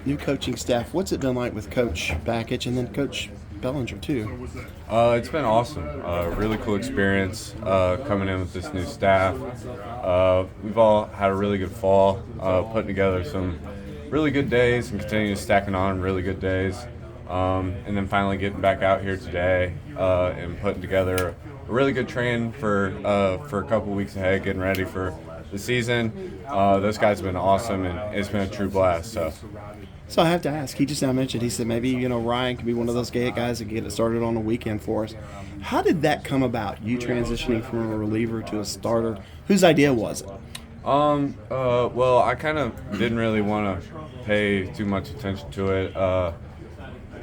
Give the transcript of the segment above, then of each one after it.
new coaching staff. What's it been like with Coach Bakich and then Coach Bellinger too? It's been awesome. Really cool experience coming in with this new staff. We've all had a really good fall, putting together some really good days and continuing stacking on really good days. And then finally getting back out here today and putting together a really good train for a couple weeks ahead, getting ready for the season. Those guys have been awesome, and it's been a true blast. So I have to ask. He just now mentioned. He said maybe Ryan could be one of those guys that can get it started on the weekend for us. How did that come about? You transitioning from a reliever to a starter. Whose idea was it? Well, I kind of didn't really want to pay too much attention to it.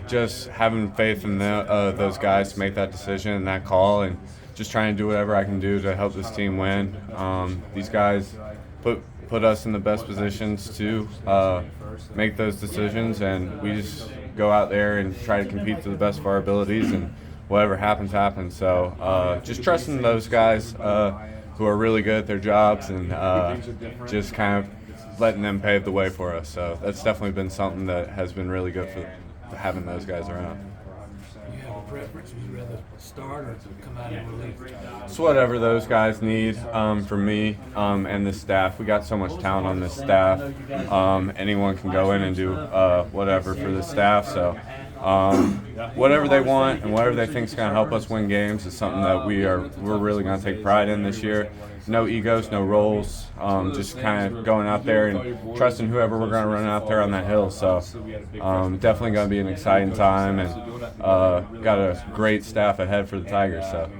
Just having faith in those guys to make that decision and that call, and just trying to do whatever I can do to help this team win. These guys put us in the best positions to make those decisions, and we just go out there and try to compete to the best of our abilities, and whatever happens, happens. So just trusting those guys who are really good at their jobs, and just kind of letting them pave the way for us. So that's definitely been something that has been really good for having those guys around. You have a preference? Would you rather start or come out and relief? It's whatever those guys need for me and the staff. We got so much talent on this staff. Anyone can go in and do whatever for the staff. So whatever they want and whatever they think is going to help us win games is something that we're really going to take pride in this year. No egos, no roles, just kind of going out there and trusting whoever we're going to run out there on that hill. So definitely going to be an exciting time, and got a great staff ahead for the Tigers. So.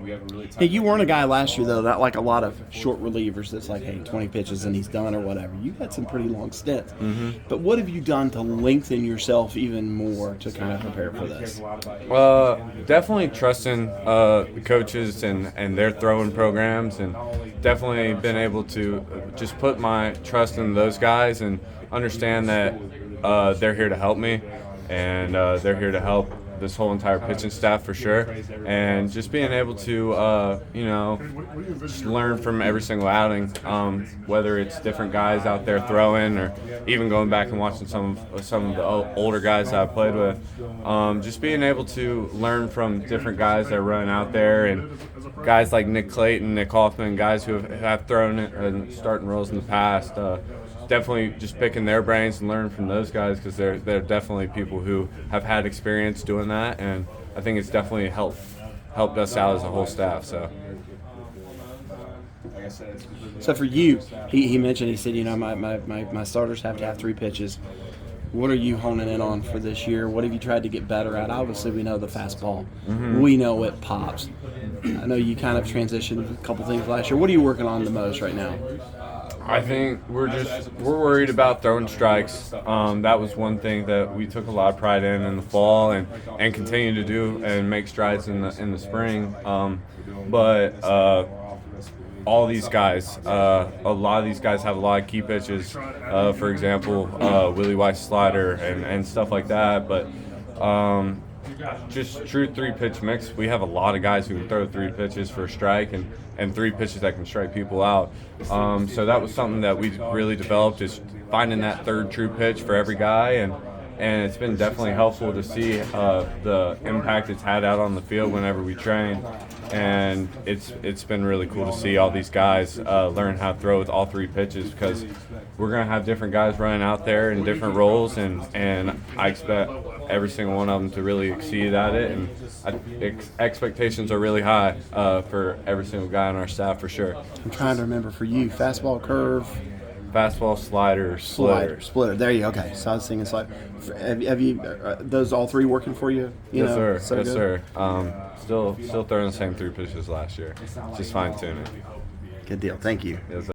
Hey, you weren't a guy last year, though, not like a lot of short relievers that's like, hey, 20 pitches and he's done or whatever. You've had some pretty long stints. Mm-hmm. But what have you done to lengthen yourself even more to kind of prepare for this? Definitely trusting the coaches and their throwing programs, and definitely been able to just put my trust in those guys and understand that they're here to help me, and they're here to help this whole entire pitching staff for sure, and just being able to just learn from every single outing, whether it's different guys out there throwing or even going back and watching some of the older guys that I've played with, just being able to learn from different guys that are running out there, and guys like Nick Clayton, Nick Hoffman, guys who have thrown it and starting roles in the past. Definitely just picking their brains and learning from those guys, because they're definitely people who have had experience doing that, and I think it's definitely helped us out as a whole staff. So for you, he mentioned, he said, my starters have to have 3 pitches. What are you honing in on for this year? What have you tried to get better at? Obviously, we know the fastball. Mm-hmm. We know it pops. I know you kind of transitioned a couple things last year. What are you working on the most right now? I think we're worried about throwing strikes. That was one thing that we took a lot of pride in the fall, and continue to do and make strides in the spring. But all these guys, a lot of these guys have a lot of key pitches. For example, Willie Weiss slider and stuff like that. But just true 3-pitch mix. We have a lot of guys who can throw 3 pitches for a strike and 3 pitches that can strike people out. So that was something that we really developed, is finding that third true pitch for every guy, and it's been definitely helpful to see the impact it's had out on the field whenever we train. And it's been really cool to see all these guys learn how to throw with all 3 pitches, because we're going to have different guys running out there in different roles, and I expect every single one of them to really exceed at it, and expectations are really high for every single guy on our staff for sure. I'm trying to remember for you, fastball, curve, fastball, slider, splitter. There you go. Okay, so I was thinking slider. Have you those all 3 working for you? Yes, sir. So yes, good? Sir. Still throwing the same 3 pitches last year. Just fine tuning. Good deal. Thank you. Yes, sir.